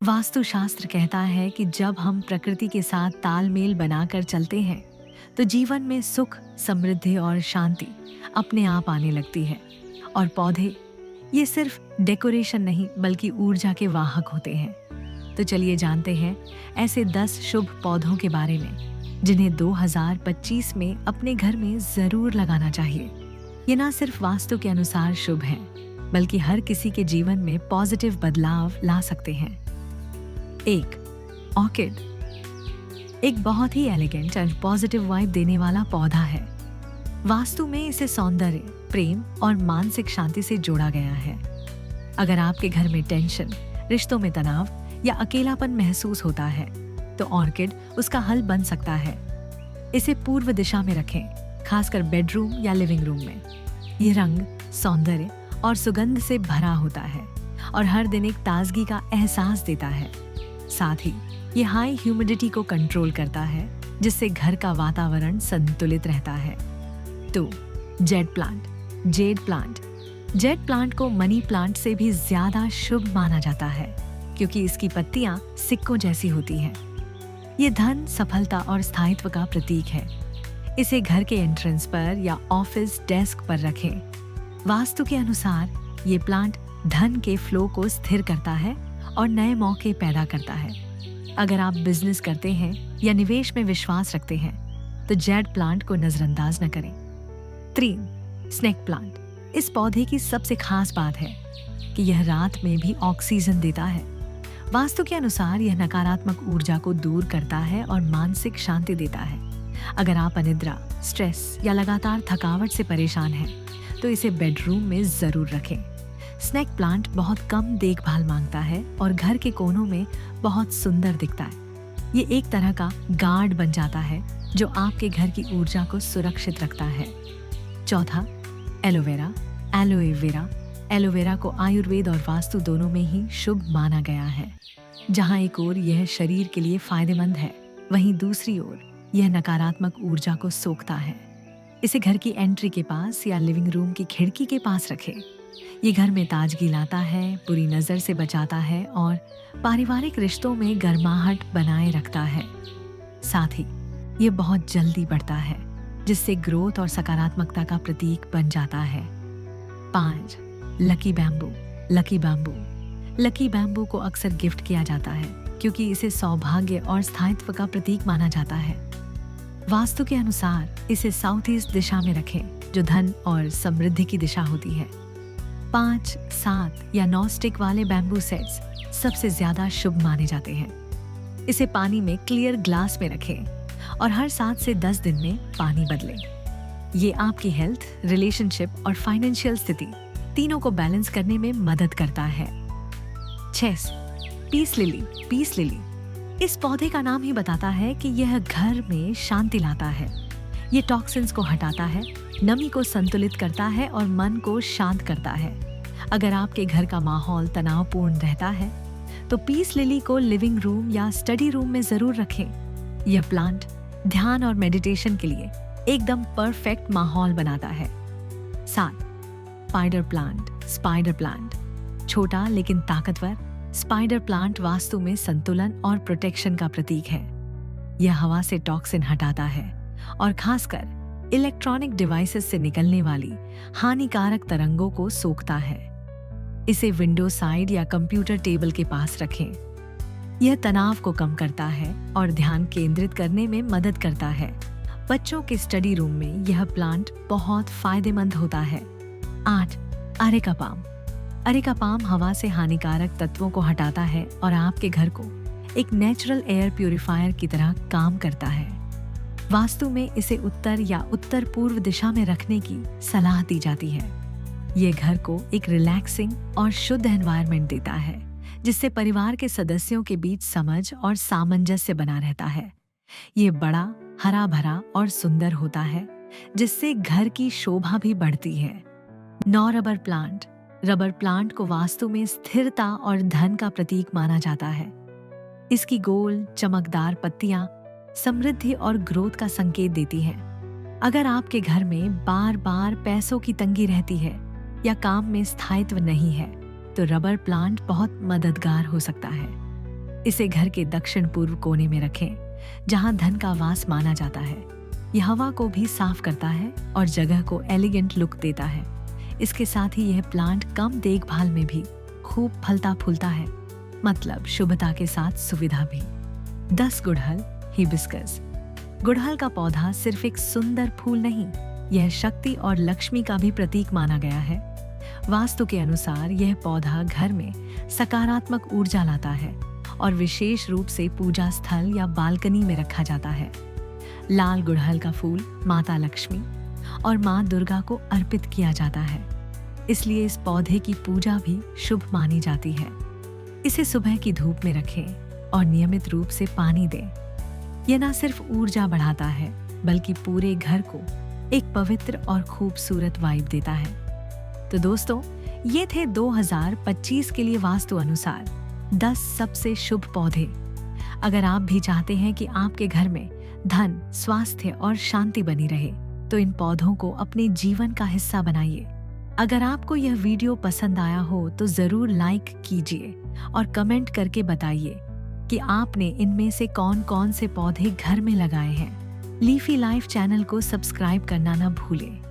वास्तुशास्त्र कहता है कि जब हम प्रकृति के साथ तालमेल बनाकर चलते हैं तो जीवन में सुख, समृद्धि और शांति अपने आप आने लगती है। और पौधे ये सिर्फ डेकोरेशन नहीं बल्कि ऊर्जा के वाहक होते हैं। तो चलिए जानते हैं ऐसे 10 शुभ पौधों के बारे में जिन्हें 2025 में अपने घर में जरूर लगाना चाहिए। ये ना सिर्फ वास्तु के अनुसार शुभ हैं बल्कि हर किसी के जीवन में पॉजिटिव बदलाव ला सकते हैं। 1. ऑर्किड एक बहुत ही एलिगेंट और पॉजिटिव वाइब देने वाला पौधा है। वास्तु में इसे सौंदर्य, प्रेम और मानसिक शांति से जोड़ा गया है। अगर आपके घर में टेंशन, रिश्तों में तनाव या अकेलापन महसूस होता है तो ऑर्किड उसका हल बन सकता है। इसे पूर्व दिशा में रखें, खासकर बेडरूम या लिविंग रूम में। ये रंग सौंदर्य और सुगंध से भरा होता है और हर दिन एक ताजगी का एहसास देता है। साथ ही ये हाई ह्यूमिडिटी को कंट्रोल करता है जिससे घर का वातावरण संतुलित रहता है। 2. जेड प्लांट जेड प्लांट को मनी प्लांट से भी ज्यादा शुभ माना जाता है क्योंकि इसकी पत्तियां सिक्कों जैसी होती हैं। ये धन, सफलता और स्थायित्व का प्रतीक है। इसे घर के एंट्रेंस पर या ऑफिस डेस्क पर रखें। वास्तु के अनुसार ये प्लांट धन के फ्लो को स्थिर करता है और नए मौके पैदा करता है। अगर आप बिजनेस करते हैं या निवेश में विश्वास रखते हैं तो जेड प्लांट को नजरअंदाज न करें। 3. स्नेक प्लांट इस पौधे की सबसे खास बात है कि यह रात में भी ऑक्सीजन देता है। वास्तु के अनुसार यह नकारात्मक ऊर्जा को दूर करता है और मानसिक शांति देता है। अगर आप अनिद्रा, स्ट्रेस या लगातार थकावट से परेशान हैं तो इसे बेडरूम में जरूर रखें। स्नेक प्लांट बहुत कम देखभाल मांगता है और घर के कोनों में बहुत सुंदर दिखता है। ये एक तरह का गार्ड बन जाता है जो आपके घर की ऊर्जा को सुरक्षित रखता है। 4. एलोवेरा को आयुर्वेद और वास्तु दोनों में ही शुभ माना गया है। जहाँ एक ओर यह शरीर के लिए फायदेमंद है, वहीं दूसरी ओर यह नकारात्मक ऊर्जा को सोखता है। इसे घर की एंट्री के पास या लिविंग रूम की खिड़की के पास रखें। ये घर में ताजगी लाता है, बुरी नजर से बचाता है और पारिवारिक रिश्तों में गर्माहट बनाए रखता है। साथ ही ये बहुत जल्दी बढ़ता है जिससे ग्रोथ और सकारात्मकता का प्रतीक बन जाता है। 5. लकी बैम्बू को अक्सर गिफ्ट किया जाता है क्योंकि इसे सौभाग्य और स्थायित्व का प्रतीक माना जाता है। वास्तु के अनुसार इसे साउथ ईस्ट दिशा में रखें जो धन और समृद्धि की दिशा होती है। 5, 7 या 9 स्टिक वाले बैम्बू सेट्स सबसे ज्यादा शुभ माने जाते हैं। इसे पानी में क्लियर ग्लास में रखें और हर 7 से 10 दिन में पानी बदलें। ये आपकी हेल्थ, रिलेशनशिप और फाइनेंशियल स्थिति तीनों को बैलेंस करने में मदद करता है। 6. पीस लिली इस पौधे का नाम ही बताता है कि यह घर में शांति लाता है। ये टॉक्सिन्स को हटाता है, नमी को संतुलित करता है और मन को शांत करता है। अगर आपके घर का माहौल तनावपूर्ण रहता है तो पीस लिली को लिविंग रूम या स्टडी रूम में जरूर रखें। यह प्लांट ध्यान और मेडिटेशन के लिए एकदम परफेक्ट माहौल बनाता है। 7. स्पाइडर प्लांट छोटा लेकिन ताकतवर स्पाइडर प्लांट वास्तु में संतुलन और प्रोटेक्शन का प्रतीक है। यह हवा से टॉक्सिन हटाता है और खासकर इलेक्ट्रॉनिक डिवाइसेस से निकलने वाली हानिकारक तरंगों को सोखता है। इसे विंडो साइड या कंप्यूटर टेबल के पास रखें। यह तनाव को कम करता है और ध्यान केंद्रित करने में मदद करता है। बच्चों के स्टडी रूम में यह प्लांट बहुत फायदेमंद होता है। 8. अरेका पाम हवा से हानिकारक तत्वों को हटाता है और आपके घर को एक नेचुरल एयर प्यूरिफायर की तरह काम करता है। वास्तु में इसे उत्तर या उत्तर पूर्व दिशा में रखने की सलाह दी जाती है। ये घर को एक रिलैक्सिंग और शुद्ध एनवायरनमेंट देता है जिससे परिवार के सदस्यों के बीच समझ और सामंजस्य बना रहता है। ये बड़ा, हरा भरा और सुंदर होता है जिससे घर की शोभा भी बढ़ती है। 9. रबर प्लांट को वास्तु में स्थिरता और धन का प्रतीक माना जाता है। इसकी गोल, चमकदार पत्तियां समृद्धि और ग्रोथ का संकेत देती हैं। अगर आपके घर में बार बार पैसों की तंगी रहती है या काम में स्थायित्व नहीं है तो रबर प्लांट बहुत मददगार हो सकता है। इसे घर के दक्षिण पूर्व कोने में रखें, जहां धन का वास माना जाता है। यह हवा को भी साफ करता है और जगह को एलिगेंट लुक देता है। इसके साथ ही यह प्लांट कम देखभाल में भी खूब फलता फूलता है, मतलब शुभता के साथ सुविधा भी। 10 गुड़हल हिबिस्कस। गुड़हल का पौधा सिर्फ एक सुंदर फूल नहीं, यह शक्ति और लक्ष्मी का भी प्रतीक माना गया है। वास्तु के अनुसार यह पौधा घर में सकारात्मक ऊर्जा लाता है और विशेष रूप से पूजा स्थल या बालकनी में रखा जाता है। लाल गुड़हल का फूल माता लक्ष्मी और माँ दुर्गा को अर्पित किया जाता है, इसलिए इस पौधे की पूजा भी शुभ मानी जाती है। इसे सुबह की धूप में रखें और नियमित रूप से पानी दें। यह न सिर्फ ऊर्जा बढ़ाता है, बल्कि पूरे घर को एक पवित्र और खूबसूरत वाइब देता है। तो दोस्तों, ये थे 2025 के लिए वास्तु अनुसार 10 सबसे शुभ पौधे। अगर आप भी चाहते हैं कि आपके घर में धन, स्वास्थ्य और शांति बनी रहे, तो इन पौधों को अपने जीवन का हिस्सा बनाइए। अगर आपको यह वीडियो पसंद आया हो तो जरूर लाइक कीजिए और कमेंट करके बताइए कि आपने इनमें से कौन कौन से पौधे घर में लगाए हैं। लीफी लाइफ चैनल को सब्सक्राइब करना न भूलें।